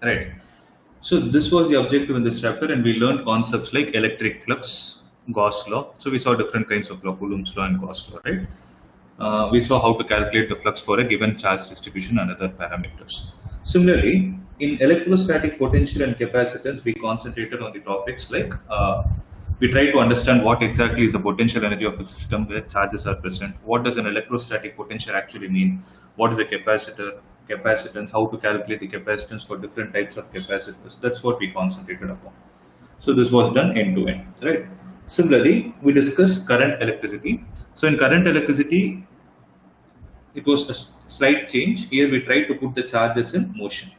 right? So this was the objective in this chapter, and we learned concepts like electric flux, Gauss law. So we saw different kinds of law, Coulomb's law and Gauss law, right? We saw how to calculate the flux for a given charge distribution and other parameters. Similarly, in electrostatic potential and capacitance, we concentrated on the topics like we try to understand what exactly is the potential energy of a system where charges are present. What does an electrostatic potential actually mean? What is a capacitor? Capacitance, how to calculate the capacitance for different types of capacitors. That's what we concentrated upon. So this was done end to end, right? Similarly, we discussed current electricity. So in current electricity, it was a slight change. Here we try to put the charges in motion.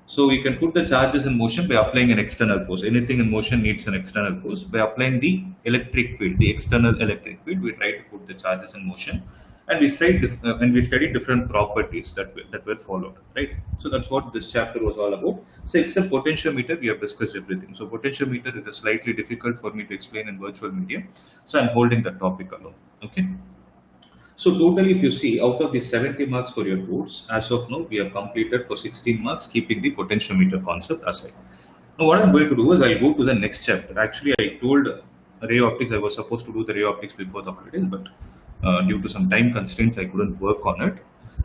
So we can put the charges in motion by applying an external force. Anything in motion needs an external force. By applying the electric field, the external electric field, we try to put the charges in motion, and we studied different properties that were followed. Right. So that's what this chapter was all about. So except potentiometer, we have discussed everything. So potentiometer, it is slightly difficult for me to explain in virtual medium. So I'm holding that topic alone. Okay. So totally, if you see, out of the 70 marks for your course, as of now, we have completed for 16 marks, keeping the potentiometer concept aside. Now, what I'm going to do is I'll go to the next chapter. Actually, I told ray optics, I was supposed to do the ray optics before the holidays, but due to some time constraints, I couldn't work on it.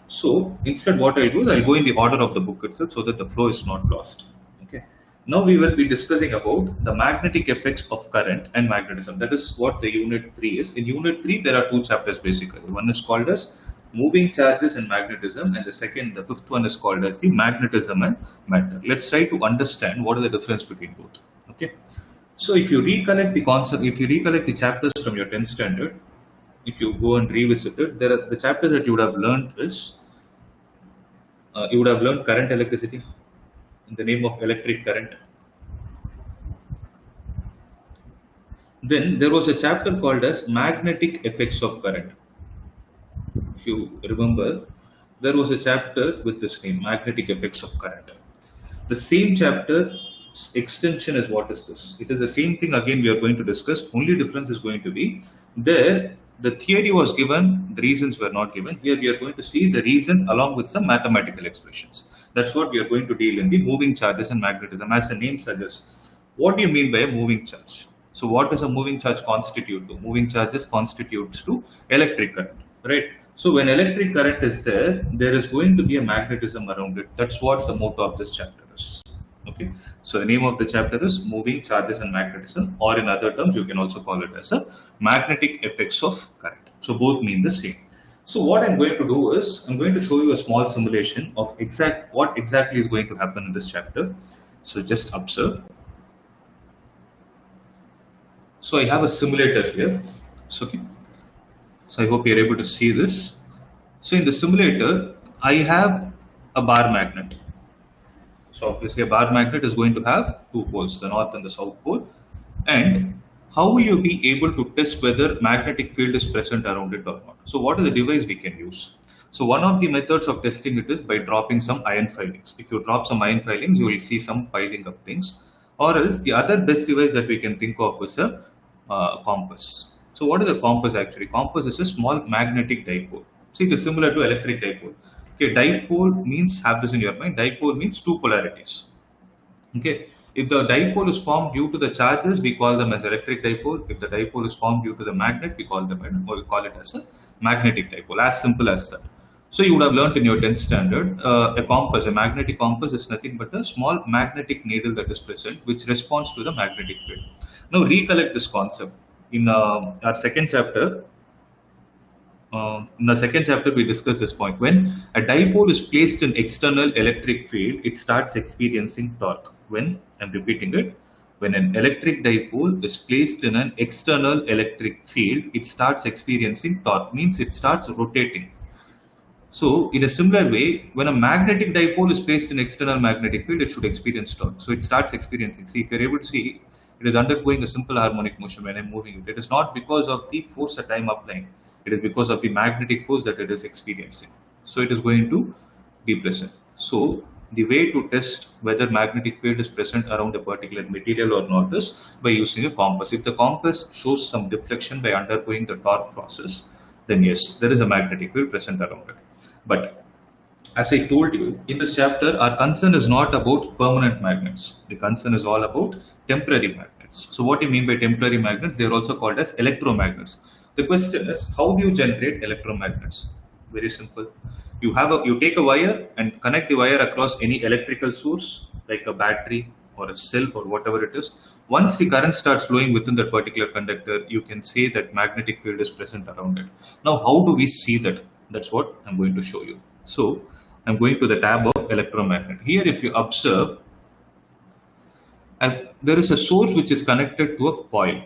So instead, what I'll do is I'll go in the order of the book itself so that the flow is not lost. Okay. Now we will be discussing about the magnetic effects of current and magnetism. That is what the unit 3 is. In unit 3, there are two chapters basically. One is called as moving charges and magnetism, and the fifth one is called as the magnetism and matter. Let's try to understand what is the difference between both. Okay. So if you recollect the concept, if you recollect the chapters from your 10th standard, if you go and revisit it, there are the chapters that you would have learned is you would have learned current electricity in the name of electric current. Then there was a chapter called as magnetic effects of current. If you remember, there was a chapter with this name, magnetic effects of current. The same chapter extension is what is this? It is the same thing again we are going to discuss. Only difference is going to be there the theory was given, the reasons were not given. Here we are going to see the reasons along with some mathematical expressions. That's what we are going to deal in the moving charges and magnetism. As the name suggests, what do you mean by a moving charge? So what does a moving charge constitute to? Moving charges constitutes to electric current, right? So when electric current is there, there is going to be a magnetism around it. That's what the motto of this chapter is. Okay, so the name of the chapter is moving charges and magnetism, or in other terms, you can also call it as a magnetic effects of current. So both mean the same. So what I'm going to do is I'm going to show you a small simulation of what exactly is going to happen in this chapter. So just observe. So I have a simulator here. So, okay. So I hope you're able to see this. So in the simulator, I have a bar magnet. So obviously a bar magnet is going to have two poles, the north and the south pole. And how will you be able to test whether magnetic field is present around it or not? So what is the device we can use? So one of the methods of testing it is by dropping some iron filings. If you drop some iron filings, you will see some piling up things. Or else the other best device that we can think of is a compass. So what is a compass actually? Compass is a small magnetic dipole. See, it is similar to electric dipole. Okay, dipole means, have this in your mind, dipole means two polarities. Okay, if the dipole is formed due to the charges, we call them as electric dipole. If the dipole is formed due to the magnet, we call it as a magnetic dipole. As simple as that. So you would have learned in your 10th standard, a magnetic compass is nothing but a small magnetic needle that is present, which responds to the magnetic field. Now recollect this concept. In our second chapter, we discussed this point. When a dipole is placed in external electric field, it starts experiencing torque. When, I'm repeating it, when an electric dipole is placed in an external electric field, it starts experiencing torque, means it starts rotating. So in a similar way, when a magnetic dipole is placed in external magnetic field, it should experience torque. So it starts experiencing. See, if you're able to see, it is undergoing a simple harmonic motion when I'm moving it. It is not because of the force that I'm applying. It is because of the magnetic force that it is experiencing. So it is going to be present. So the way to test whether magnetic field is present around a particular material or not is by using a compass. If the compass shows some deflection by undergoing the torque process, then yes, there is a magnetic field present around it. But As I told you in this chapter, our concern is not about permanent magnets. The concern is all about temporary magnets. So what do you mean by temporary magnets? They are also called as electromagnets. The question is, how do you generate electromagnets? Very simple. You take a wire and connect the wire across any electrical source like a battery or a cell or whatever it is. Once the current starts flowing within that particular conductor, you can say that magnetic field is present around it. Now, how do we see that? That's what I'm going to show you. So, I'm going to the tab of electromagnet. Here, if you observe, there is a source which is connected to a coil.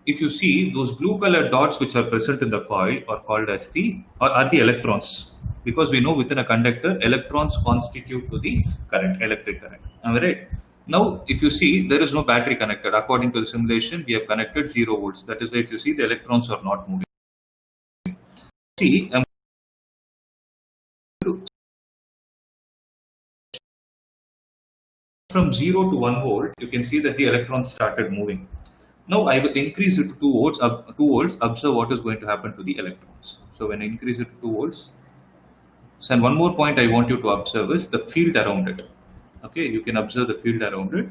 If you see, those blue colored dots which are present in the coil are called as are the electrons, because we know within a conductor electrons constitute to the current, electric current. Am I right? Now, if you see, there is no battery connected. According to the simulation, we have connected 0 volts. That is why if you see, the electrons are not moving. See, from 0 to 1 volt, you can see that the electrons started moving. Now I will increase it to 2 volts. 2 volts. Observe what is going to happen to the electrons. So when I increase it to 2 volts, so and one more point I want you to observe is the field around it. Okay, you can observe the field around it.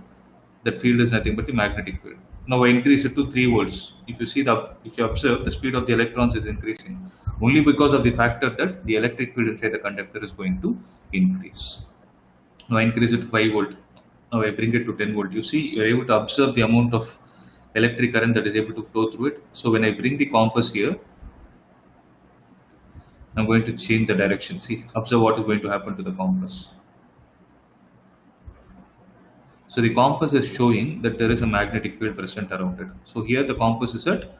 That field is nothing but the magnetic field. Now I increase it to 3 volts. If you observe, the speed of the electrons is increasing only because of the factor that the electric field inside the conductor is going to increase. Now I increase it to 5 volt. Now I bring it to 10 volt. You see, you're able to observe the amount of electric current that is able to flow through it. So when I bring the compass here, I'm going to change the direction. See, observe what is going to happen to the compass. So the compass is showing that there is a magnetic field present around it. So here the compass is at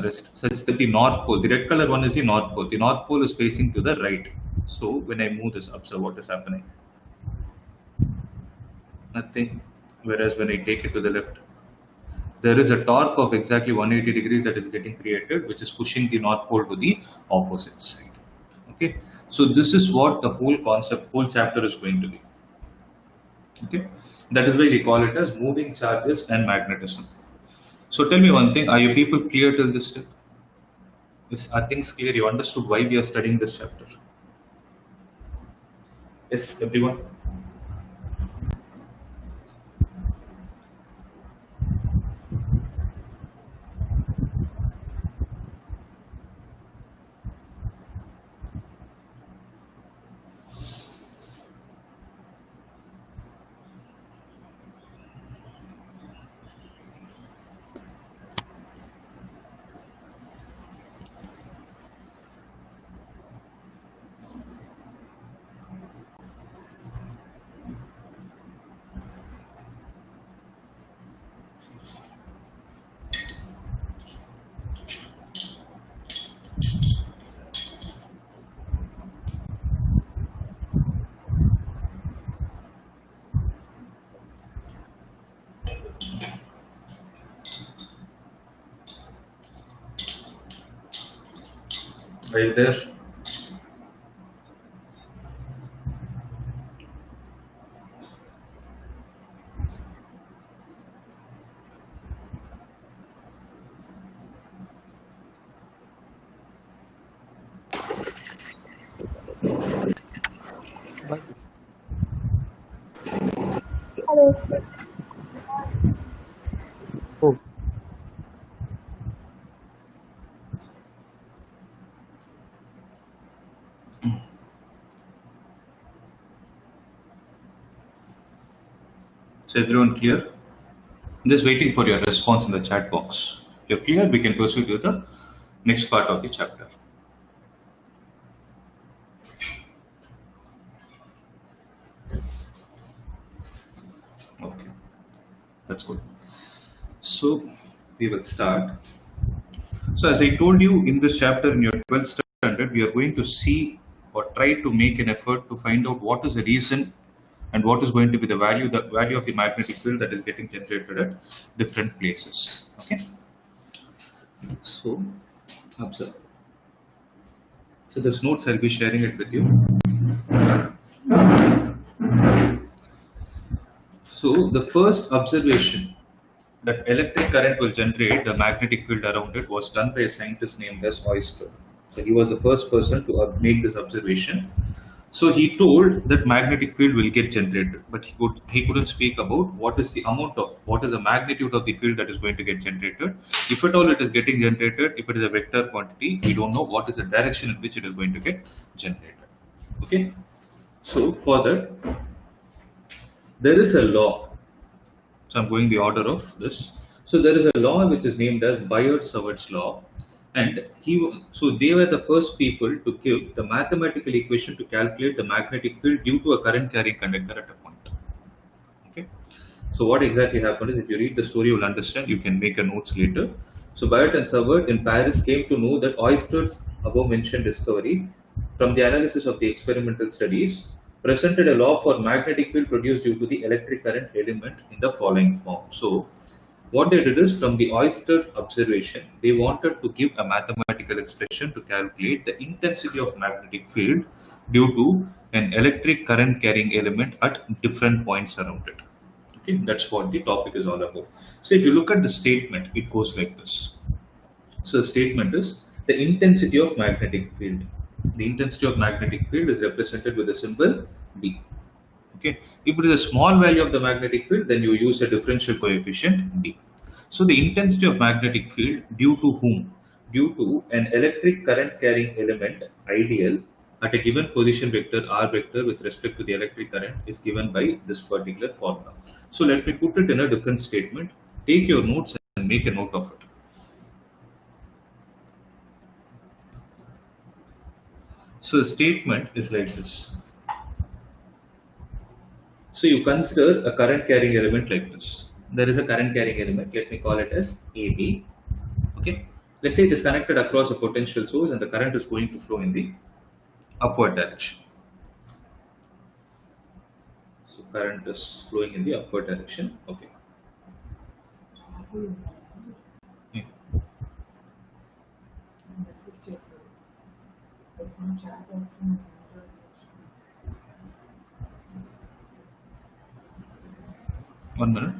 rest, such that the north pole, the red color one is the north pole. The north pole is facing to the right. So when I move this, observe what is happening. Nothing. Whereas when I take it to the left, there is a torque of exactly 180 degrees that is getting created, which is pushing the north pole to the opposite side. Okay, so this is what the whole concept, whole chapter is going to be. Okay, that is why we call it as moving charges and magnetism. So tell me one thing: are you people clear till this step? Are things clear? You understood why we are studying this chapter? Yes, everyone. Are you there? Hello. Oh, So everyone clear? I'm just waiting for your response in the chat box. If you're clear, we can proceed to the next part of the chapter. Okay, that's good. So we will start. So as I told you in this chapter in your 12th standard, we are going to see or try to make an effort to find out what is the reason and what is going to be the value of the magnetic field that is getting generated at different places. Okay. So observe. So this notes I'll be sharing it with you. So the first observation that electric current will generate the magnetic field around it was done by a scientist named as Oyster. So he was the first person to make this observation. So he told that magnetic field will get generated, but he couldn't speak about what is the amount of, what is the magnitude of the field that is going to get generated. If at all it is getting generated, if it is a vector quantity, we don't know what is the direction in which it is going to get generated. Okay. So for that, there is a law. So I'm going the order of this. So there is a law which is named as Biot-Savart's law, and so they were the first people to give the mathematical equation to calculate the magnetic field due to a current carrying conductor at a point. Okay. So what exactly happened is, if you read the story, you will understand. You can make a notes later. So Biot and Savart in Paris came to know that Oester's above mentioned discovery, from the analysis of the experimental studies, presented a law for magnetic field produced due to the electric current element in the following form. So what they did is, from the Oester's observation, they wanted to give a mathematical expression to calculate the intensity of magnetic field due to an electric current carrying element at different points around it. Okay, that's what the topic is all about. So if you look at the statement, it goes like this. So the statement is the intensity of magnetic field. The intensity of magnetic field is represented with the symbol B. Okay, if it is a small value of the magnetic field, then you use a differential coefficient D. So the intensity of magnetic field due to whom? Due to an electric current carrying element, ideal, at a given position vector r vector with respect to the electric current, is given by this particular formula. So let me put it in a different statement. Take your notes and make a note of it. So the statement is like this. So you consider a current carrying element like this. There is a current carrying element, let me call it as AB. Okay. Let's say it is connected across a potential source and the current is going to flow in the upward direction. So current is flowing in the upward direction. Okay. Yeah. One minute.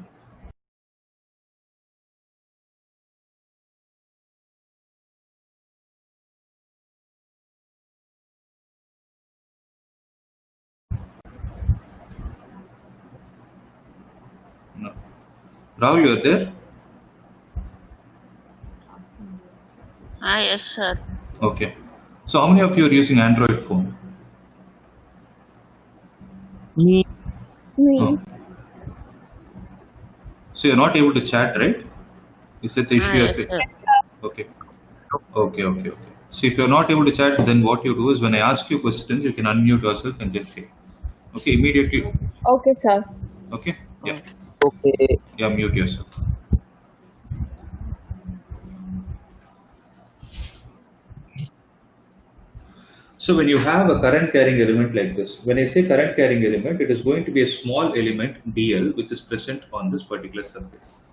No. Rao, you are there? Yes, sir. Okay. So how many of you are using Android phone? Me. Oh. So you're not able to chat, right? Is it the issue? Yes, sir. Okay. Okay. So if you're not able to chat, then what you do is, when I ask you questions, you can unmute yourself and just say. Okay, immediately. Okay, sir. Okay? Yeah. Okay. Yeah, mute yourself. So when you have a current carrying element like this, when I say current carrying element, it is going to be a small element dl which is present on this particular surface.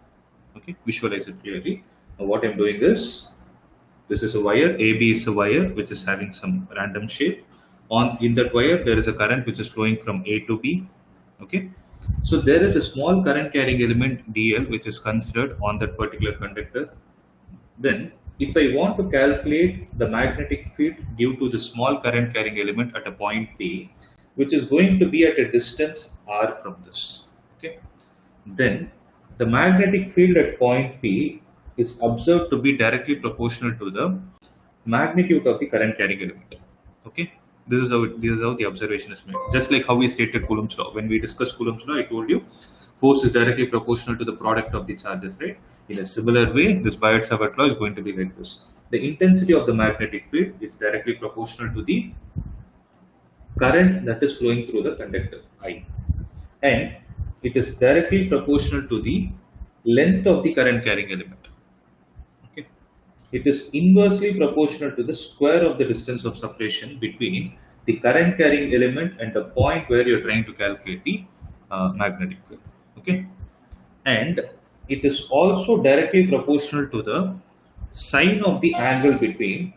Okay, visualize it clearly. Now what I'm doing is, this is a wire, AB is a wire which is having some random shape. In that wire, there is a current which is flowing from A to B. Okay, so there is a small current carrying element dl which is considered on that particular conductor. Then, if I want to calculate the magnetic field due to the small current carrying element at a point P, which is going to be at a distance r from this, okay, then the magnetic field at point P is observed to be directly proportional to the magnitude of the current carrying element. Okay, this is how the observation is made. Just like how we stated Coulomb's law. When we discussed Coulomb's law, I told you force is directly proportional to the product of the charges, right? In a similar way, this Biot-Savart law is going to be like this. The intensity of the magnetic field is directly proportional to the current that is flowing through the conductor I, and it is directly proportional to the length of the current carrying element. Okay, it is inversely proportional to the square of the distance of separation between the current carrying element and the point where you're trying to calculate the magnetic field. Okay, and it is also directly proportional to the sine of the angle between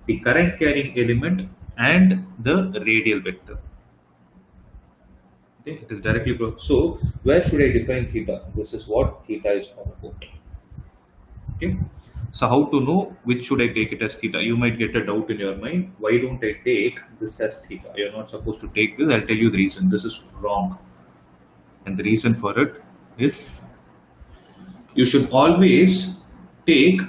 the current carrying element and the radial vector. Okay, it is directly so where should I define theta? This is what theta is all about. Okay, So how to know which should I take it as theta? You might get a doubt in your mind. Why don't I take this as theta? You're not supposed to take this. I'll tell you the reason. This is wrong. And the reason for it is you should always take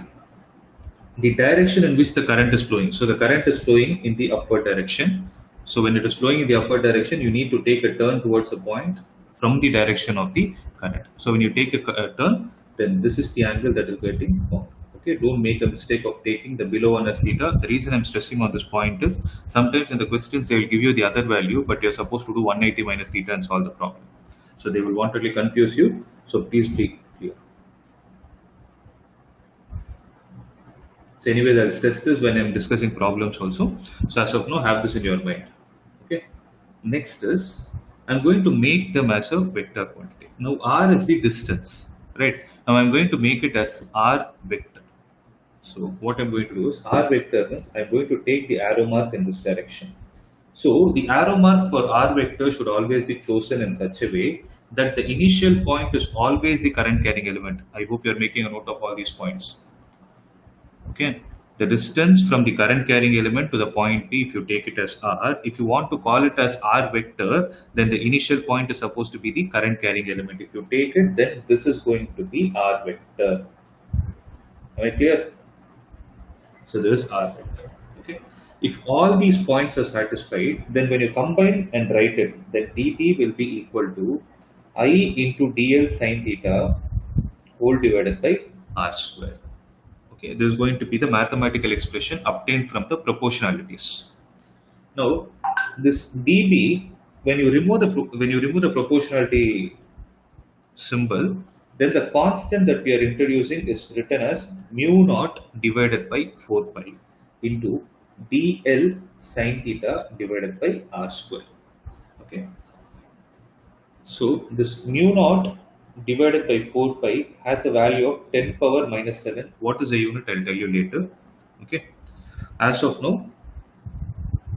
the direction in which the current is flowing. So the current is flowing in the upward direction. So when it is flowing in the upward direction, you need to take a turn towards a point from the direction of the current. So when you take a turn, then this is the angle that is getting formed. Okay, don't make a mistake of taking the below one as theta. The reason I'm stressing on this point is sometimes in the questions they will give you the other value, but you're supposed to do 180 minus theta and solve the problem. So they will wantonly confuse you. So please be clear. So anyways, I'll stress this when I'm discussing problems also. So as of now, have this in your mind. Okay. Next is, I'm going to make them as a vector quantity. Now r is the distance, right? Now I'm going to make it as r vector. So what I'm going to do is r vector means I'm going to take the arrow mark in this direction. So the arrow mark for r vector should always be chosen in such a way that the initial point is always the current carrying element. I hope you're making a note of all these points. Okay, the distance from the current carrying element to the point P, if you take it as r, if you want to call it as r vector, then the initial point is supposed to be the current carrying element. If you take it, then this is going to be r vector. Am I clear? So there is r vector. Okay. If all these points are satisfied, then when you combine and write it, then dt will be equal to I into dl sine theta whole divided by r square. Okay, this is going to be the mathematical expression obtained from the proportionalities. Now, this dB, when you remove the proportionality symbol, then the constant that we are introducing is written as mu naught divided by 4 pi into dl sine theta divided by r square. Okay. So this mu naught divided by 4 pi has a value of 10 power minus 7. What is the unit? I'll tell you later. Okay. As of now,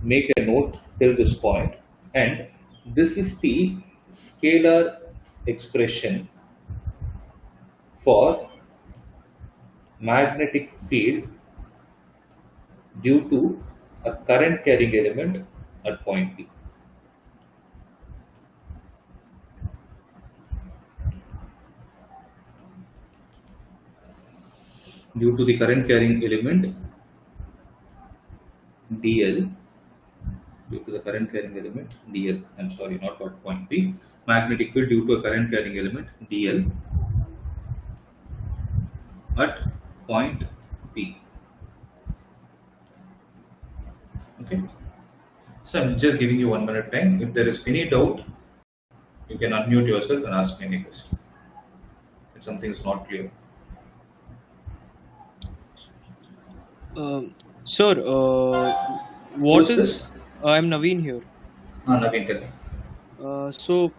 make a note till this point, and this is the scalar expression for magnetic field due to a current carrying element at point P. Due to the current carrying element dl, due to the current carrying element dl, I'm sorry, not at point P, magnetic field due to a current carrying element dl at point P. Okay, so I'm just giving you 1 minute time. If there is any doubt, you can unmute yourself and ask me any question if something is not clear. Sir, what is I'm Naveen here. Naveen, tell me.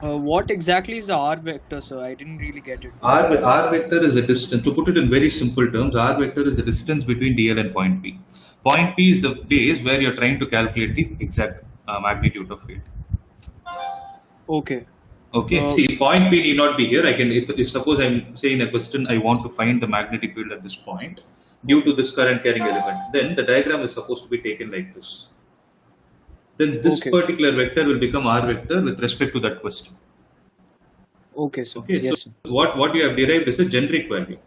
What exactly is the r vector, sir? I didn't really get it. R vector is a distance. To put it in very simple terms, R vector is the distance between DL and point P. Point P is the place where you're trying to calculate the exact magnitude of field. Okay. Okay. See, point P need not be here. I can, if suppose I'm saying a question, I want to find the magnetic field at this point due to this current carrying element. Then the diagram is supposed to be taken like this. Then this particular vector will become R vector with respect to that question. Okay, sir. Okay, yes, so sir. what you have derived is a generic value.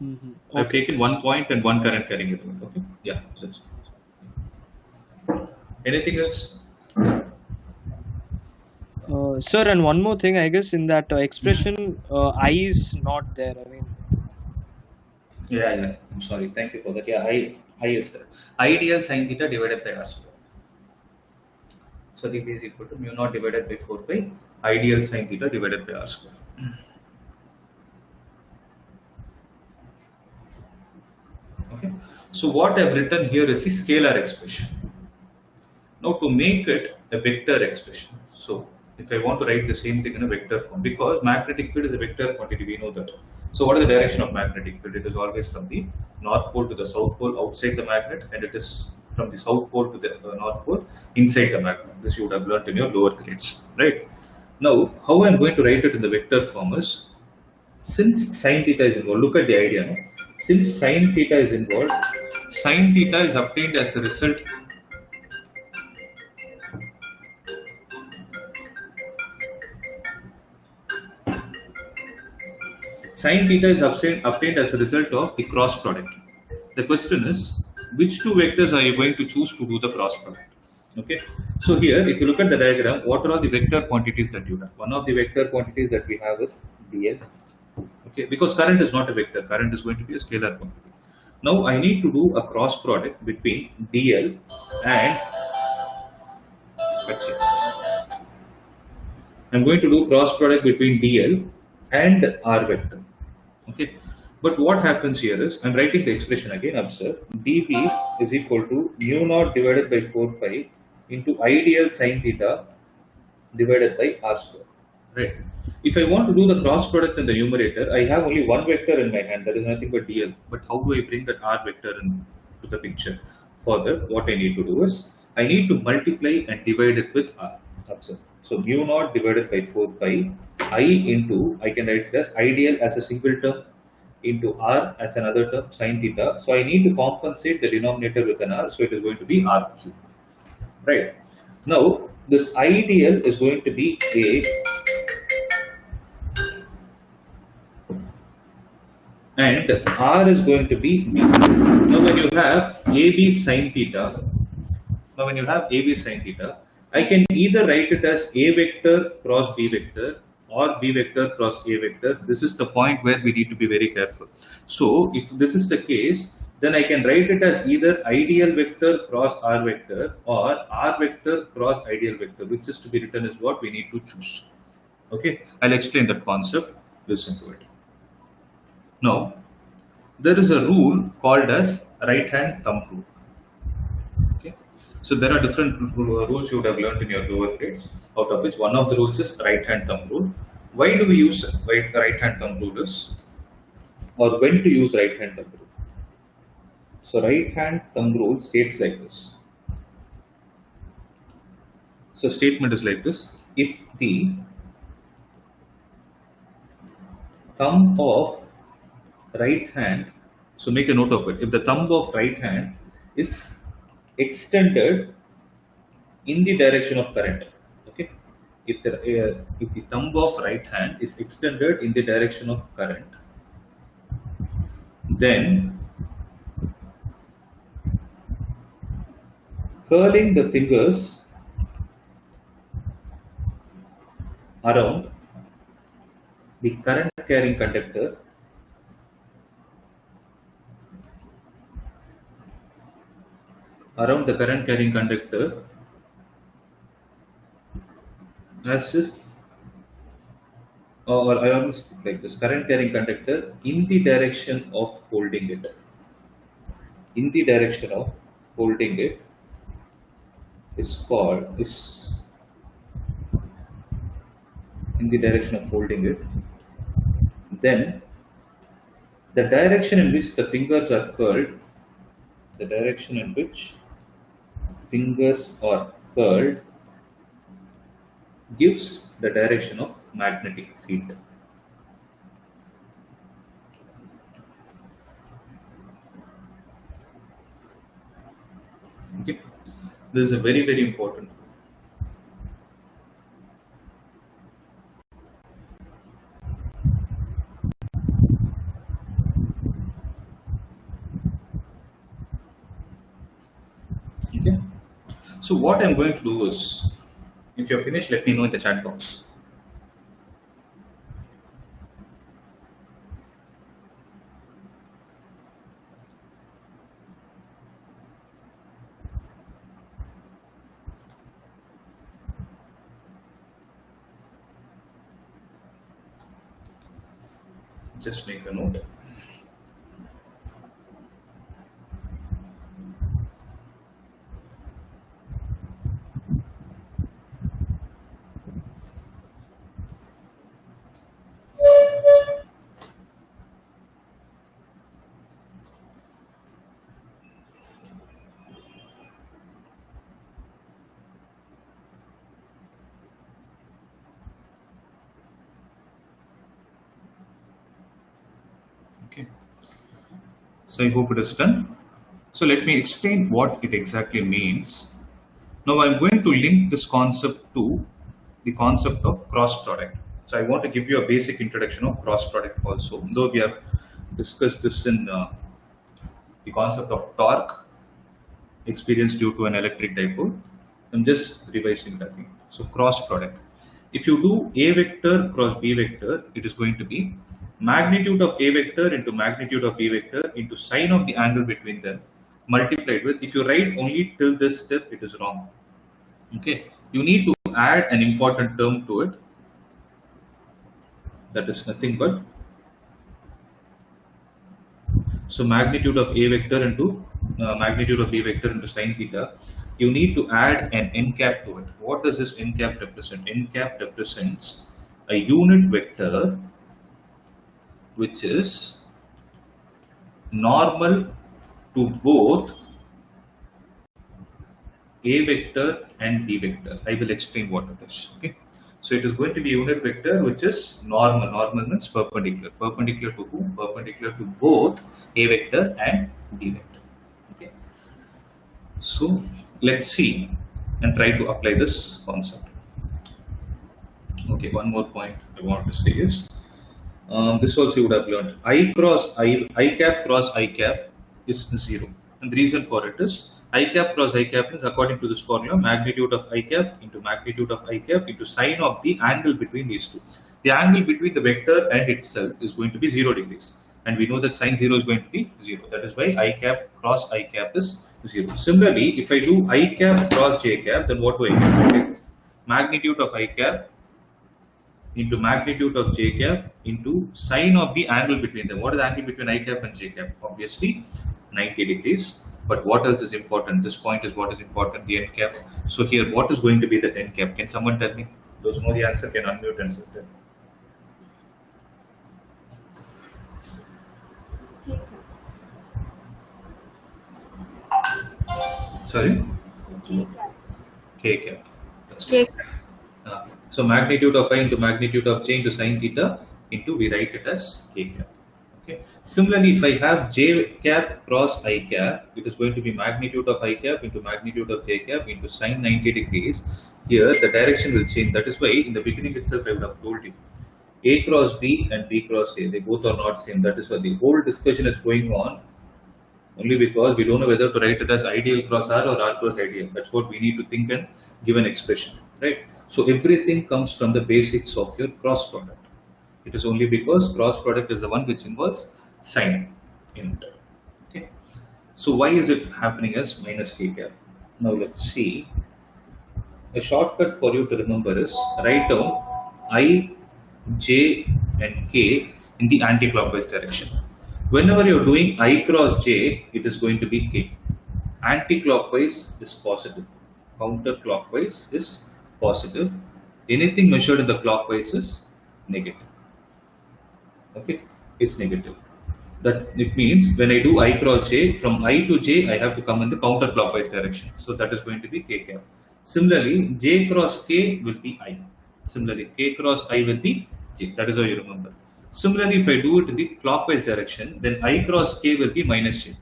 Mm-hmm. I've taken 1 point and 1 current carrying element. Okay, yeah, that's it. Anything else? Sir, and one more thing, I guess in that expression, I is not there. I mean. Yeah. I'm sorry. Thank you for that. Yeah, I is there. Ideal sine theta divided by r square. So dB is equal to mu naught divided by 4 pi ideal sine theta divided by r square. Okay. So what I've written here is the scalar expression. Now to make it a vector expression. So if I want to write the same thing in a vector form, because magnetic field is a vector quantity, we know that. So what is the direction of magnetic field? It is always from the north pole to the south pole outside the magnet, and it is from the south pole to the north pole inside the magnet. This you would have learnt in your lower grades, right? Now, how I am going to write it in the vector form is, since sine theta is involved, look at the idea. No? Since sine theta is involved, sine theta is obtained as a result. Sine theta is obtained as a result of the cross product. The question is, which two vectors are you going to choose to do the cross product? Okay. So here, if you look at the diagram, what are all the vector quantities that you have? One of the vector quantities that we have is dl. Okay, because current is not a vector, current is going to be a scalar quantity. Now I need to do a cross product between dl and, let's see, I'm going to do cross product between dl and r vector. Okay, but what happens here is, I'm writing the expression again. Observe, dv is equal to mu naught divided by 4 pi into ideal sine theta divided by r square. Right. If I want to do the cross product in the numerator, I have only one vector in my hand, that is nothing but dl. But how do I bring that r vector into the picture? For that, what I need to do is, I need to multiply and divide it with r. Observe. So mu naught divided by 4 pi I into, I can write it as ideal as a single term into r as another term sine theta. So I need to compensate the denominator with an r, so it is going to be r cube. Right. Now this ideal is going to be a, and r is going to be b. Now when you have ab sine theta, I can either write it as a vector cross b vector or b vector cross a vector. This is the point where we need to be very careful. So if this is the case, then I can write it as either ideal vector cross r vector or r vector cross ideal vector. Which is to be written is what we need to choose. Okay, I'll explain that concept. Listen to it. Now, there is a rule called as right hand thumb rule. Okay, so there are different rules you would have learned in your lower grades, out of which one of the rules is right hand thumb rule. Why do we use right hand thumb rule is, or when to use right hand thumb rule? So right hand thumb rule states like this. So statement is like this: if the thumb of right hand, so make a note of it, if the thumb of right hand is extended in the direction of current. Okay, if the thumb of right hand is extended in the direction of current, then curling the fingers around the current carrying conductor as if, or I almost like this, current carrying conductor in the direction of holding it. In the direction of holding it is called, is in the direction of holding it, then the direction in which the fingers are curled, the direction in which fingers are curled gives the direction of magnetic field. Okay, this is a very, very important rule. Okay, so what I'm going to do is, if you're finished, let me know in the chat box. Just make a note. Okay. So I hope it is done. So let me explain what it exactly means. Now I'm going to link this concept to the concept of cross product. So I want to give you a basic introduction of cross product also, though we have discussed this in the concept of torque experienced due to an electric dipole. I'm just revising that again. So cross product. If you do A vector cross B vector, it is going to be magnitude of A vector into magnitude of B vector into sine of the angle between them multiplied with, if you write only till this step, it is wrong. Okay, you need to add an important term to it. That is nothing but, so magnitude of A vector into magnitude of B vector into sine theta. You need to add an n cap to it. What does this n cap represent? N cap represents a unit vector which is normal to both A vector and B vector. I will explain what it is. Okay. So it is going to be unit vector which is normal. Normal means perpendicular. Perpendicular to whom? Perpendicular to both A vector and B vector. Okay. So let's see and try to apply this concept. Okay, one more point I want to say is this also you would have learned. I cap cross I cap is 0. And the reason for it is I cap cross I cap is, according to this formula, magnitude of I cap into magnitude of I cap into sine of the angle between these two. The angle between the vector and itself is going to be 0 degrees. And we know that sine 0 is going to be 0. That is why I cap cross I cap is 0. Similarly, if I do I cap cross j cap, then what do I get? Magnitude of I cap into magnitude of j cap into sine of the angle between them. What is the angle between I cap and j cap? Obviously 90 degrees. But what else is important? This point is what is important, the n cap. So here, what is going to be the n cap? Can someone tell me? Those who know the answer can unmute and sit there. Sorry? K cap. That's K. So magnitude of I into magnitude of j into sine theta into, we write it as k cap. Okay. Similarly, if I have j cap cross I cap, it is going to be magnitude of I cap into magnitude of j cap into sine 90 degrees. Here the direction will change. That is why in the beginning itself I would have told you A cross B and B cross A, they both are not same. That is why the whole discussion is going on only because we don't know whether to write it as ideal cross R or R cross ideal. That's what we need to think and give an expression, right? So everything comes from the basics of your cross product. It is only because cross product is the one which involves sign in it. Okay. So why is it happening as minus k cap? Now let's see. A shortcut for you to remember is write down I, j and k in the anti-clockwise direction. Whenever you're doing I cross j, it is going to be k. Anti-clockwise is positive. Counter-clockwise is positive. Anything measured in the clockwise is negative. Okay, it's negative. That it means when I do I cross j, from I to j, I have to come in the counterclockwise direction. So that is going to be k cap. Similarly, j cross k will be I. Similarly, k cross I will be j. That is how you remember. Similarly, if I do it in the clockwise direction, then I cross k will be minus j.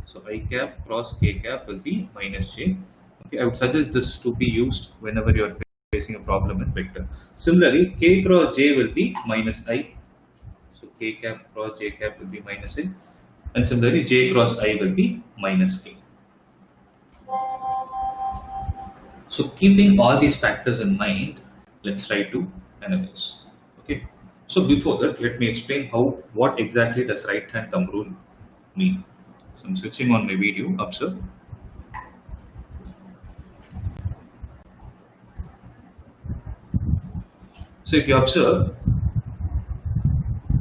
So I cap cross k cap will be minus j. Okay, I would suggest this to be used whenever you are facing a problem in vector. Similarly, k cross j will be minus I. So k cap cross j cap will be minus a, and similarly j cross I will be minus k. So keeping all these factors in mind, let's try to analyze. Okay. So before that, let me explain what exactly does right hand thumb rule mean. So I'm switching on my video. Observe. So if you observe,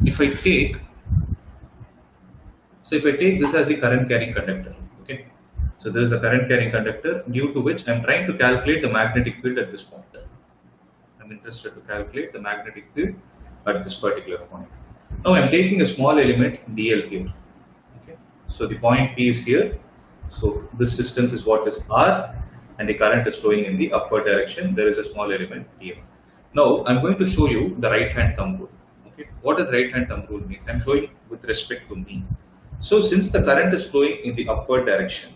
if I take this as the current carrying conductor, okay. So there is a current carrying conductor due to which I'm trying to calculate the magnetic field at this point. I'm interested to calculate the magnetic field at this particular point. Now I'm taking a small element dl here. Okay. So the point P is here. So this distance is what is R, and the current is flowing in the upward direction. There is a small element dl. Now I'm going to show you the right hand thumb rule. Okay. What does right hand thumb rule means? I'm showing with respect to me. So since the current is flowing in the upward direction,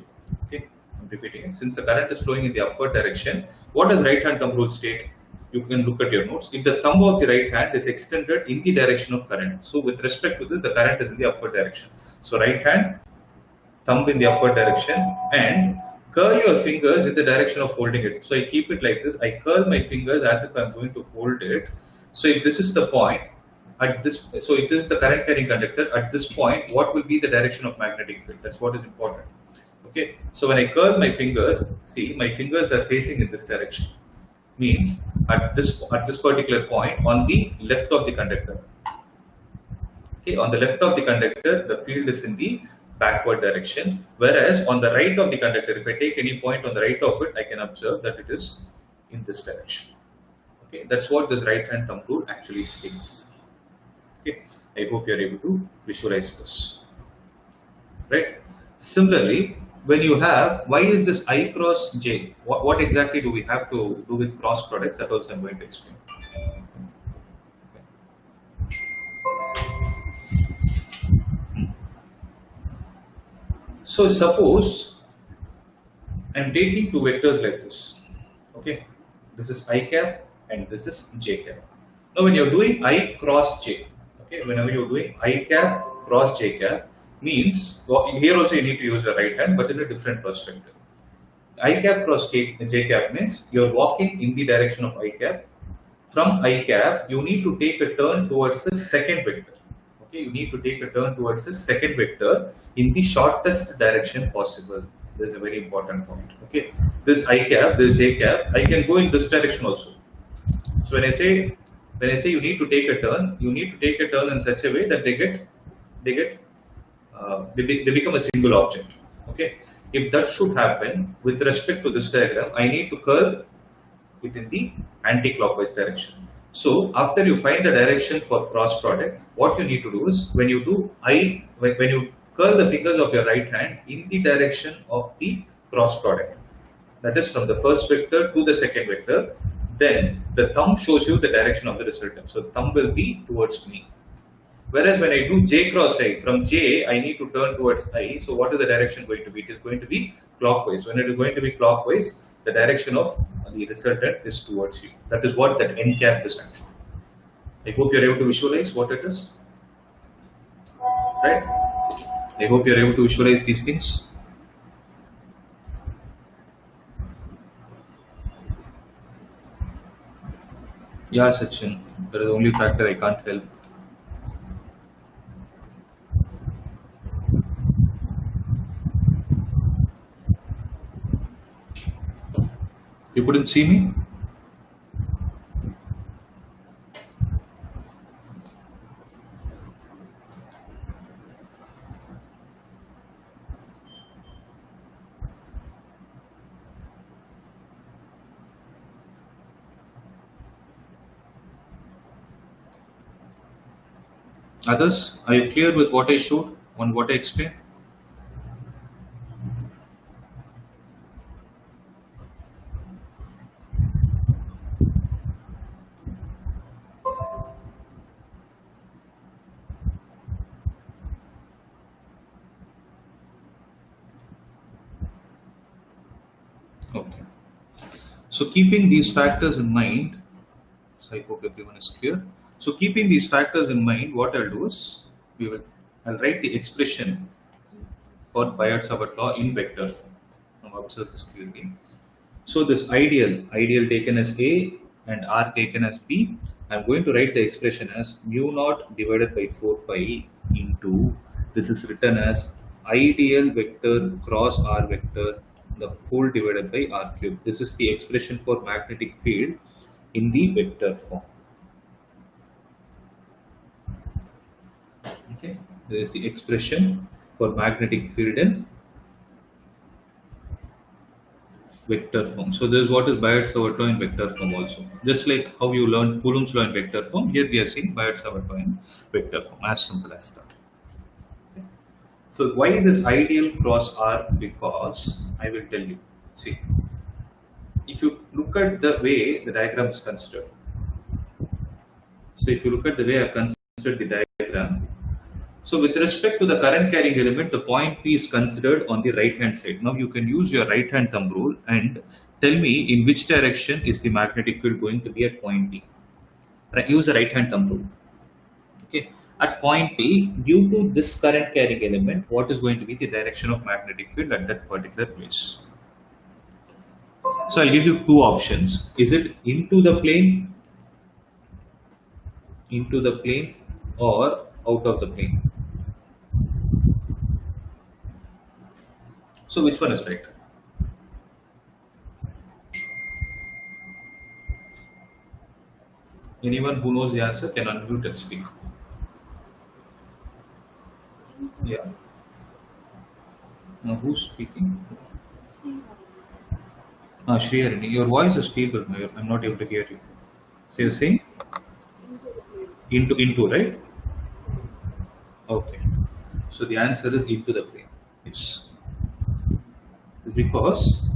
okay, I'm repeating it. Since the current is flowing in the upward direction, what does right hand thumb rule state? You can look at your notes. If the thumb of the right hand is extended in the direction of current, so with respect to this, the current is in the upward direction. So right hand, thumb in the upward direction, and curl your fingers in the direction of holding it. So I keep it like this. I curl my fingers as if I'm going to hold it. So if this is the point, at this, so if this is the current carrying conductor, at this point, what will be the direction of magnetic field? That's what is important. Okay. So when I curl my fingers, see my fingers are facing in this direction. Means at this particular point on the left of the conductor. Okay, on the left of the conductor, the field is in the backward direction, whereas on the right of the conductor, if I take any point on the right of it, I can observe that it is in this direction. Okay, that's what this right hand thumb rule actually states. Okay, I hope you are able to visualize this. Right. Similarly, when you have, why is this I cross J? What exactly do we have to do with cross products? That also I'm going to explain. So suppose I'm taking two vectors like this. Okay, this is I cap and this is J cap. Now when you're doing I cross J, okay, whenever you're doing I cap cross J cap, means here also you need to use your right hand, but in a different perspective. I cap cross J cap means you're walking in the direction of I cap. From I cap, you need to take a turn towards the second vector. Okay, you need to take a turn towards the second vector in the shortest direction possible. This is a very important point. Okay, this I cap, this J cap, I can go in this direction also. So when I say you need to take a turn, you need to take a turn in such a way that they become a single object. Okay, if that should happen with respect to this diagram, I need to curl it in the anti-clockwise direction. So after you find the direction for cross product, what you need to do is when you curl the fingers of your right hand in the direction of the cross product, that is from the first vector to the second vector, then the thumb shows you the direction of the resultant. So the thumb will be towards me. Whereas when I do J cross I, from J I need to turn towards I. So what is the direction going to be? It is going to be clockwise. When it is going to be clockwise, the direction of the resultant is towards you. That is what that N cap is actually. I hope you are able to visualize what it is. Right? I hope you are able to visualize these things. Yeah, Sachin. That is the only factor I can't help. You couldn't see me? Others, are you clear with what I showed on what I explained? Okay. So keeping these factors in mind, so I hope everyone is clear. So keeping these factors in mind, what I'll do is I'll write the expression for Biot-Savart law in vector form. Now observe this clearly. So this ideal taken as A and R taken as B, I'm going to write the expression as mu naught divided by 4 pi into, this is written as ideal vector cross R vector, the whole divided by R cube. This is the expression for magnetic field in the vector form. Okay, this is the expression for magnetic field in vector form. So this is what is Biot-Savart law in vector form also. Just like how you learned Coulomb's law in vector form, here we are seeing Biot-Savart law in vector form, as simple as that. Okay. So why this ideal cross R? Because I will tell you. See, if you look at the way the diagram is considered, so if you look at the way I have considered the diagram, So with respect to the current carrying element, the point P is considered on the right hand side. Now you can use your right hand thumb rule and tell me in which direction is the magnetic field going to be at point P. Use the right hand thumb rule. Okay. At point P, due to this current carrying element, what is going to be the direction of magnetic field at that particular place? So I'll give you two options. Is it into the plane, or out of the plane? So which one is right? Anyone who knows the answer can unmute and speak. Yeah. Now who's speaking? Shriharini, your voice is feeble. I'm not able to hear you. So you're saying into, right? Okay. So the answer is into the plane. Yes. Because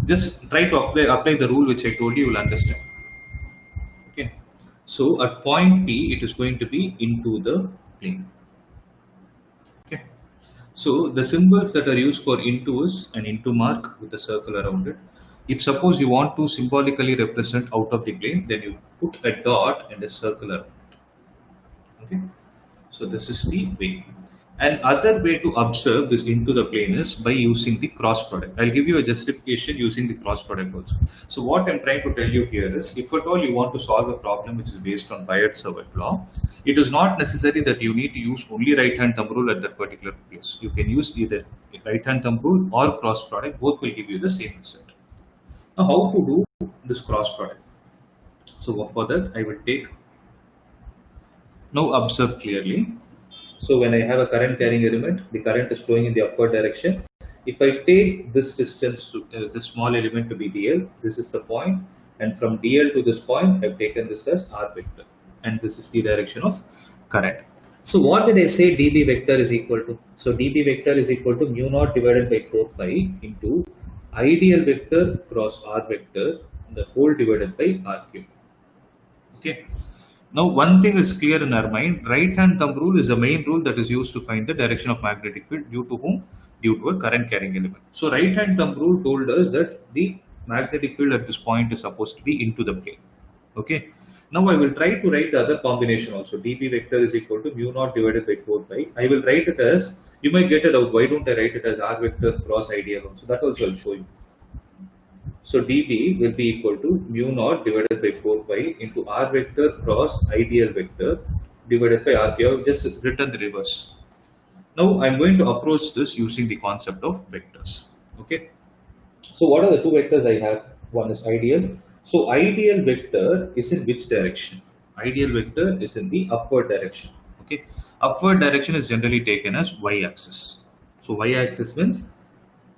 just try to apply the rule which I told you, you'll understand. Okay. So at point P, it is going to be into the plane. Okay. So the symbols that are used for into is an into mark with a circle around it. If suppose you want to symbolically represent out of the plane, then you put a dot and a circle around it. Okay. So this is the way. And other way to observe this into the plane is by using the cross product. I'll give you a justification using the cross product also. So what I'm trying to tell you here is, if at all you want to solve a problem which is based on Biot-Savart law, it is not necessary that you need to use only right hand thumb rule at that particular place. You can use either right hand thumb rule or cross product. Both will give you the same result. Now how to do this cross product? So for that I will take, now observe clearly. So when I have a current carrying element, the current is flowing in the upward direction. If I take this distance to this small element to be dl, this is the point, and from dl to this point, I've taken this as r vector, and this is the direction of current. So what did I say dB vector is equal to? So dB vector is equal to mu naught divided by 4 pi into ideal vector cross r vector, the whole divided by r cube. Okay. Now, one thing is clear in our mind, right hand thumb rule is the main rule that is used to find the direction of magnetic field due to whom? Due to a current carrying element. So, right hand thumb rule told us that the magnetic field at this point is supposed to be into the plane. Okay. Now, I will try to write the other combination also. dB vector is equal to mu naught divided by 4 pi. I will write it as, you might get it out, why don't I write it as r vector cross ideal also? That also I'll show you. So dB will be equal to mu naught divided by 4 pi into r vector cross ideal vector divided by r cube. I've just written the reverse. Now I'm going to approach this using the concept of vectors. Okay. So what are the two vectors I have? One is ideal. So ideal vector is in which direction? Ideal vector is in the upward direction. Okay. Upward direction is generally taken as y-axis. So y-axis means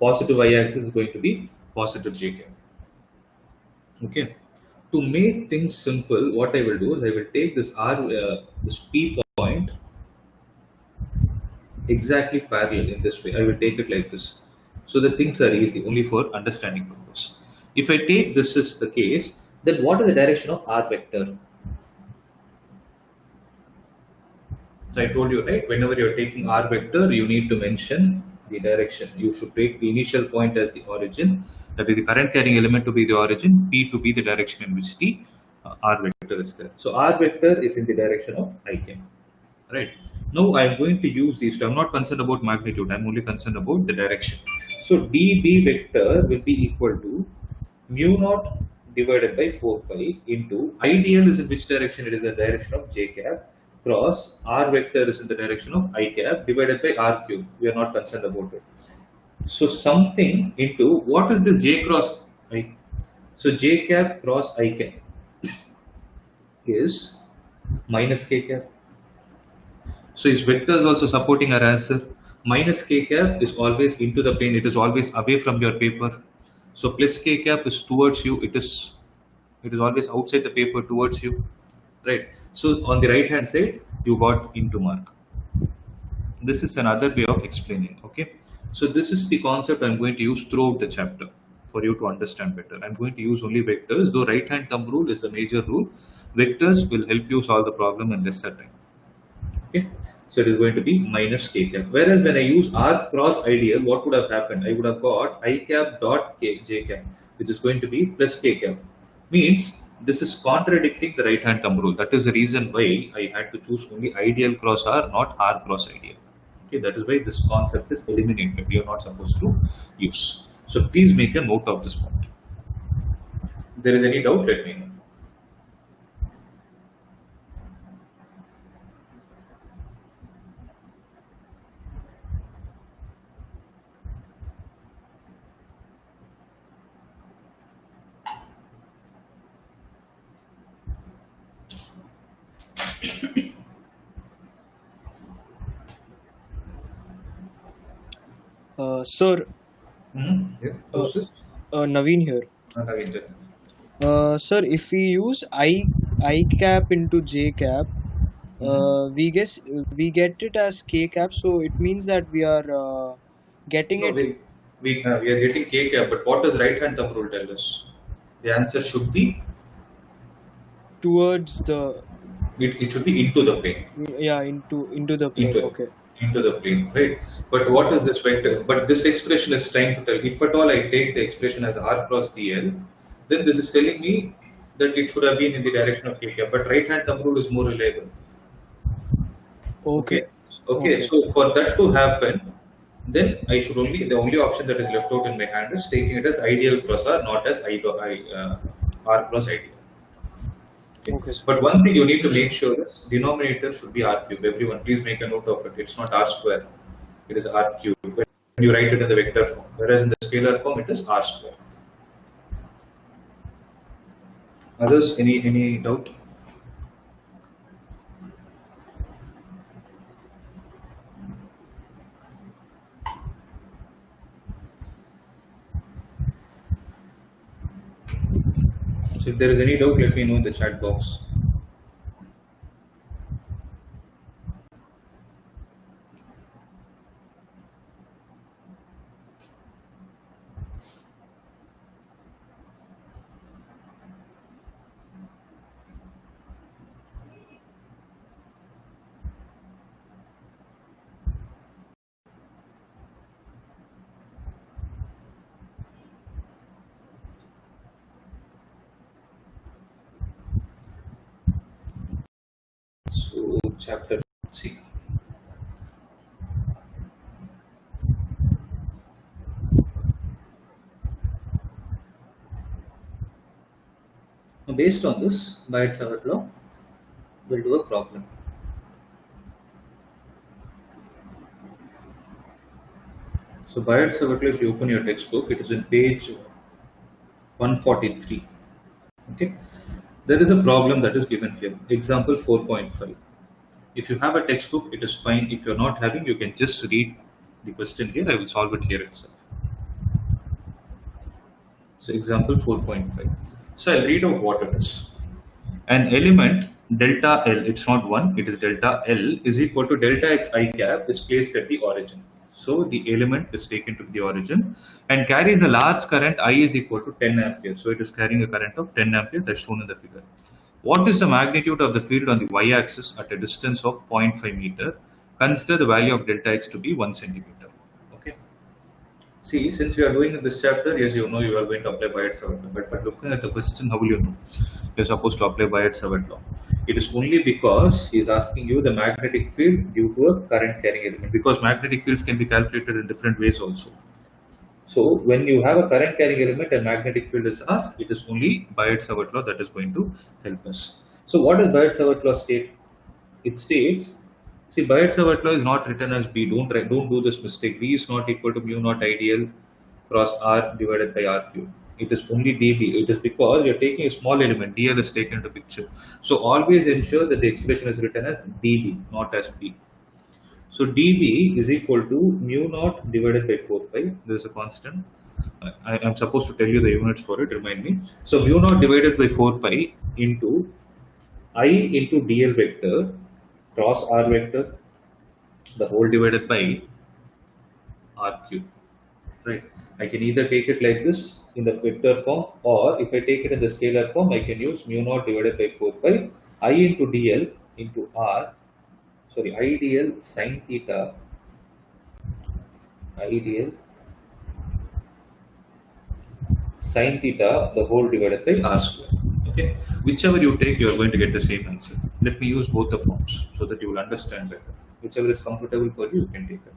positive y-axis is going to be positive j cap. Okay. To make things simple, what I will do is I will take this this P point exactly parallel in this way. I will take it like this, so that things are easy only for understanding purpose. If I take this is the case, then what is the direction of r vector? So I told you, right? Whenever you are taking r vector, you need to mention the direction. You should take the initial point as the origin, that is the current carrying element to be the origin, P to be the direction in which the r vector is there. So r vector is in the direction of ik. Right. Now I am going to use these. I'm not concerned about magnitude. I'm only concerned about the direction. So dB vector will be equal to mu naught divided by 4 pi into ideal is in which direction? It is the direction of j cap cross r vector is in the direction of I cap divided by r cube. We are not concerned about it. So something into what is this j cross I? So j cap cross I cap is minus k cap. So is vectors also supporting our answer? Minus k cap is always into the plane. It is always away from your paper. So plus k cap is towards you. It is always outside the paper towards you, right? So on the right hand side, you got into mark. This is another way of explaining. Okay. So this is the concept I'm going to use throughout the chapter for you to understand better. I'm going to use only vectors, though right hand thumb rule is the major rule. Vectors will help you solve the problem in lesser time. Okay. So it is going to be minus k cap. Whereas when I use r cross ideal, what would have happened? I would have got I cap dot j cap, which is going to be plus k cap. Means this is contradicting the right hand thumb rule. That is the reason why I had to choose only ideal cross r, not r cross ideal. Okay, that is why this concept is eliminated. We are not supposed to use. So please make a note of this point. If there is any doubt, let me know. Sir, Yeah, who's this? Naveen here. Sir, if we use I cap into J cap, we get it as K cap, so it means that we are getting No, it we are getting k cap, but what does right hand thumb rule tell us? The answer should be towards the it should be into the plane. into the plane. Okay. Into the plane, right? But what is this vector? But this expression is trying to tell, if at all I take the expression as r cross dl, then this is telling me that it should have been in the direction of k cap. But right hand thumb rule is more reliable. Okay. Okay. So for that to happen, then I should the only option that is left out in my hand is taking it as ideal cross r, not as r cross ideal. Okay. But one thing you need to make sure is denominator should be r cube. Everyone, please make a note of it. It's not r square. It is r cube. When you write it in the vector form, whereas in the scalar form, it is r square. Others, any doubt? So if there is any doubt, let me know in the chat box. So chapter C. Now based on this, Bayes-Savart law, we'll do a problem. So Bayes-Savart law, if you open your textbook, it is in page 143. Okay, there is a problem that is given here. Example 4.5. If you have a textbook, it is fine. If you're not having, you can just read the question here. I will solve it here itself. So example 4.5. So I'll read out what it is. An element delta L, it's not 1, it is delta L, is equal to delta x I cap is placed at the origin. So the element is taken to the origin and carries a large current I is equal to 10 amperes. So it is carrying a current of 10 amperes as shown in the figure. What is the magnitude of the field on the y-axis at a distance of 0.5 meter? Consider the value of delta x to be 1 centimeter. Okay. See, since we are doing in this chapter, yes, you know you are going to apply Bayes-Savart law. But looking at the question, how will you know? You're supposed to apply Bayes-Savart law. It is only because he is asking you the magnetic field due to a current carrying element. Because magnetic fields can be calculated in different ways also. So when you have a current carrying element and magnetic field is asked, it is only Bayes-Savart law that is going to help us. So what does Bayes-Savart law state? It states, see, Bayes-Savart law is not written as B. Don't do this mistake. B is not equal to mu naught ideal cross R divided by R cube. It is only dB. It is because you are taking a small element. DL is taken into picture. So always ensure that the expression is written as dB, not as B. So dB is equal to mu naught divided by 4 pi. There is a constant. I am supposed to tell you the units for it. Remind me. So mu naught divided by 4 pi into I into dl vector cross R vector, the whole divided by R cube. Right. I can either take it like this in the vector form, or if I take it in the scalar form, I can use mu naught divided by 4 pi I into dl into R. ideal sine theta, ideal sine theta the whole divided by r square. Okay, whichever you take, you are going to get the same answer. Let me use both the forms so that you will understand better. Whichever is comfortable for you, you can take it.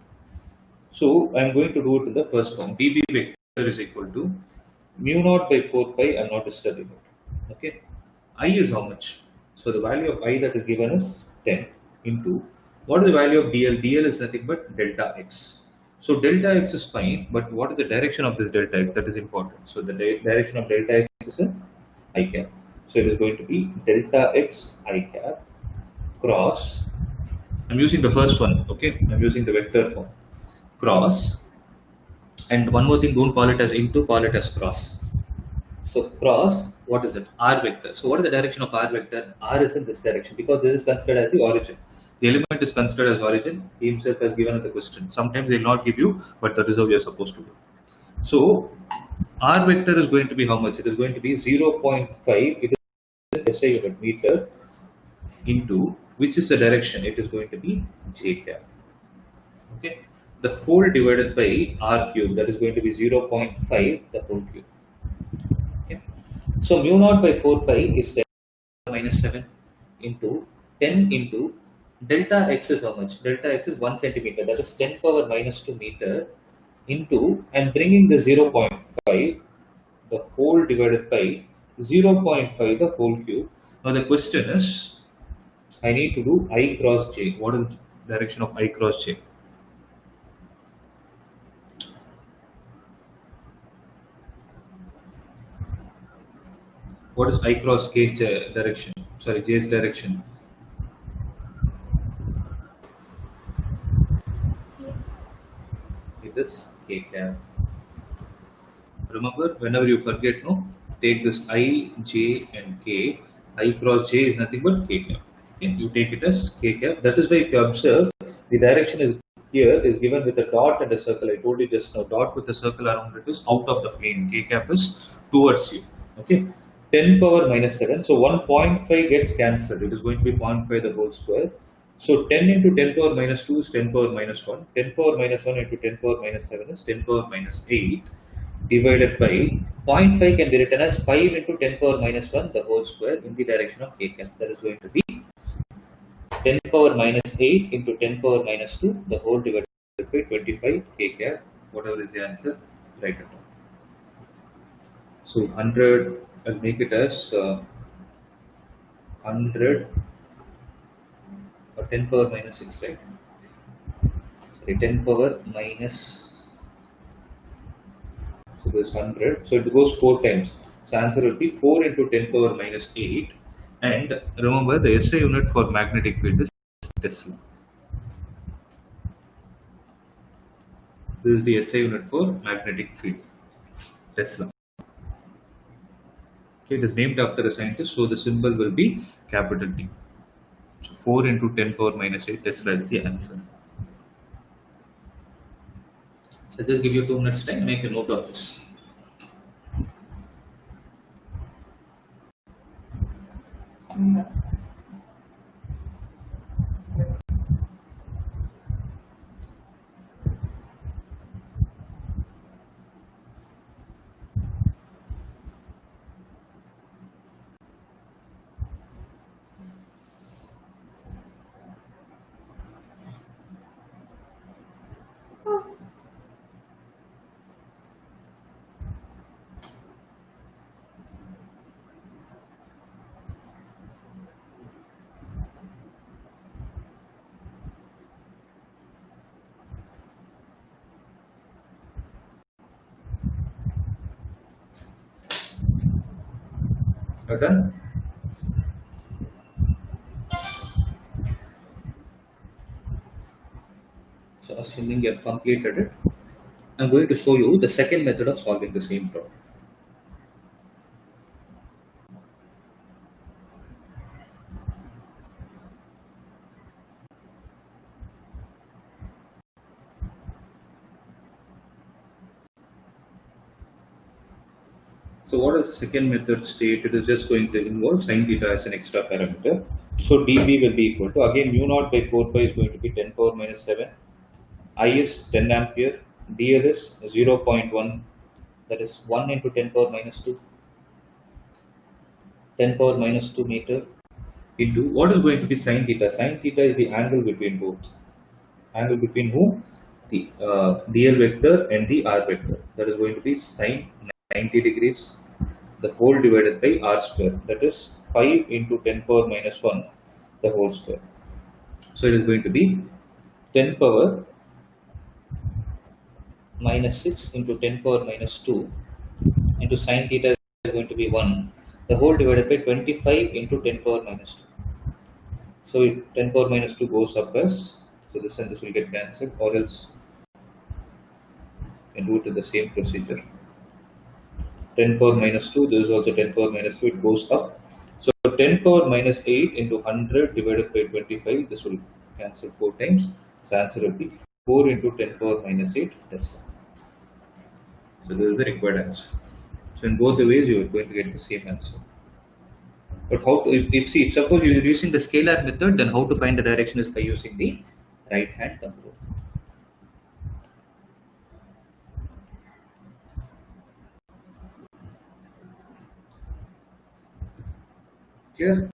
So I'm going to do it in the first form. dB vector is equal to mu naught by 4 pi. I'm not disturbing it. Okay, I is how much? So the value of I that is given is 10 into what is the value of dl? dl is nothing but delta x. So delta x is fine, but what is the direction of this delta x? That is important. So the direction of delta x is in I cap. So it is going to be delta x I cap cross. I'm using the first one. Okay, I'm using the vector form cross. And one more thing, don't call it as into, call it as cross. So cross, what is it? R vector. So what is the direction of R vector? R is in this direction because this is considered as the origin. The element is considered as origin. He himself has given us the question. Sometimes they will not give you, but that is how we are supposed to do. So R vector is going to be how much? It is going to be 0.5. It is SI unit meter into which is the direction? It is going to be j cap. Okay. The whole divided by r cube, that is going to be 0.5 the whole cube. Okay. So mu naught by 4 pi is 10 minus 7 into 10 into delta x is how much? Delta x is 1 centimeter, that is 10 power minus 2 meter into, and bringing the 0.5 the whole divided by 0.5 the whole cube. Now the question is, I need to do I cross j. What is the direction of I cross j? What is I cross k's direction? Sorry, j's direction. It is k cap. Remember, whenever you forget, no, take this I, j, and k. I cross j is nothing but k cap. Okay, you take it as k cap. That is why if you observe, the direction is here is given with a dot and a circle. I told you just now, dot with a circle around it is out of the plane. K cap is towards you. Okay. 10 power minus 7. So 1.5 gets cancelled. It is going to be 0.5 the whole square. So 10 into 10 power minus 2 is 10 power minus 1. 10 power minus 1 into 10 power minus 7 is 10 power minus 8 divided by 0.5 can be written as 5 into 10 power minus 1 the whole square in the direction of k cap. That is going to be 10 power minus 8 into 10 power minus 2 the whole divided by 25 k cap. Whatever is the answer, write it down. So 100, I'll make it as 100 or 10 power minus 6, right? Sorry, 10 power minus, so this 100, so it goes 4 times. So answer will be 4 into 10 power minus 8. And remember, the SI unit for magnetic field is Tesla. This is the SI unit for magnetic field, Tesla. Okay, it is named after a scientist, so the symbol will be capital T. So 4 into 10 power minus 8, Tesla is the answer. So just give you 2 minutes time, make a note of this. Are done? So assuming you have completed it, I'm going to show you the second method of solving the same problem. So what is second method state? It is just going to involve sin theta as an extra parameter. So dB will be equal to, again, mu naught by 4 pi is going to be 10 power minus 7. I is 10 ampere. dl is 0.1, that is 1 into 10 power minus 2. 10 power minus 2 meter into, what is going to be sin theta? Sin theta is the angle between both. Angle between whom? The dl vector and the r vector. That is going to be sin 90 degrees, the whole divided by r square. That is 5 into 10 power minus 1, the whole square. So it is going to be 10 power minus 6 into 10 power minus 2 into sin theta is going to be 1. The whole divided by 25 into 10 power minus 2. So 10 power minus 2 goes up as, so this and this will get cancelled, or else you can do it in the same procedure. 10 power minus 2, this is also 10 power minus 2, it goes up. So 10 power minus 8 into 100 divided by 25, this will cancel 4 times. So answer will be 4 into 10 power minus 8 Tesla. So this is the required answer. So in both the ways you are going to get the same answer. But how to, if suppose you are using the scalar method, then how to find the direction is by using the right hand thumb rule. Clear?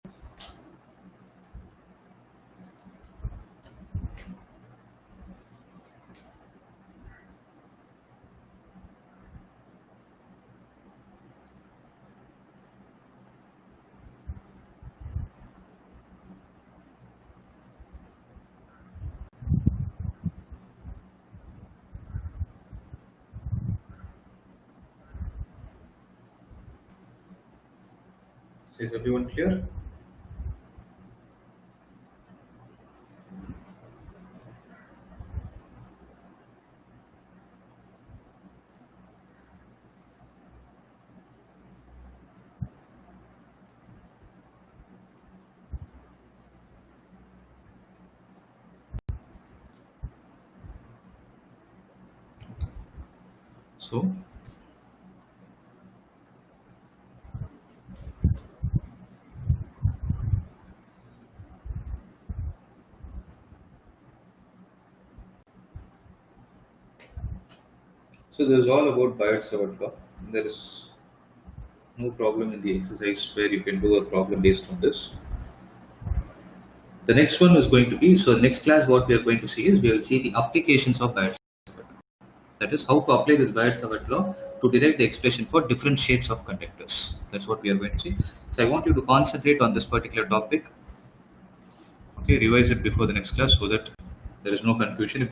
So is everyone clear? So this is all about Biot-Savart law. There is no problem in the exercise where you can do a problem based on this. The next one is going to be, so next class what we are going to see is, we will see the applications of Biot-Savart law. That is how to apply this Biot-Savart law to derive the expression for different shapes of conductors. That's what we are going to see. So I want you to concentrate on this particular topic. Okay, revise it before the next class so that there is no confusion.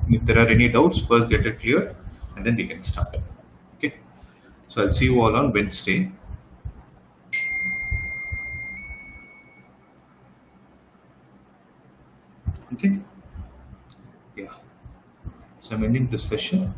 If there are any doubts, first get it clear and then we can start. Okay, so I'll see you all on Wednesday. Okay, yeah, so I'm ending this session.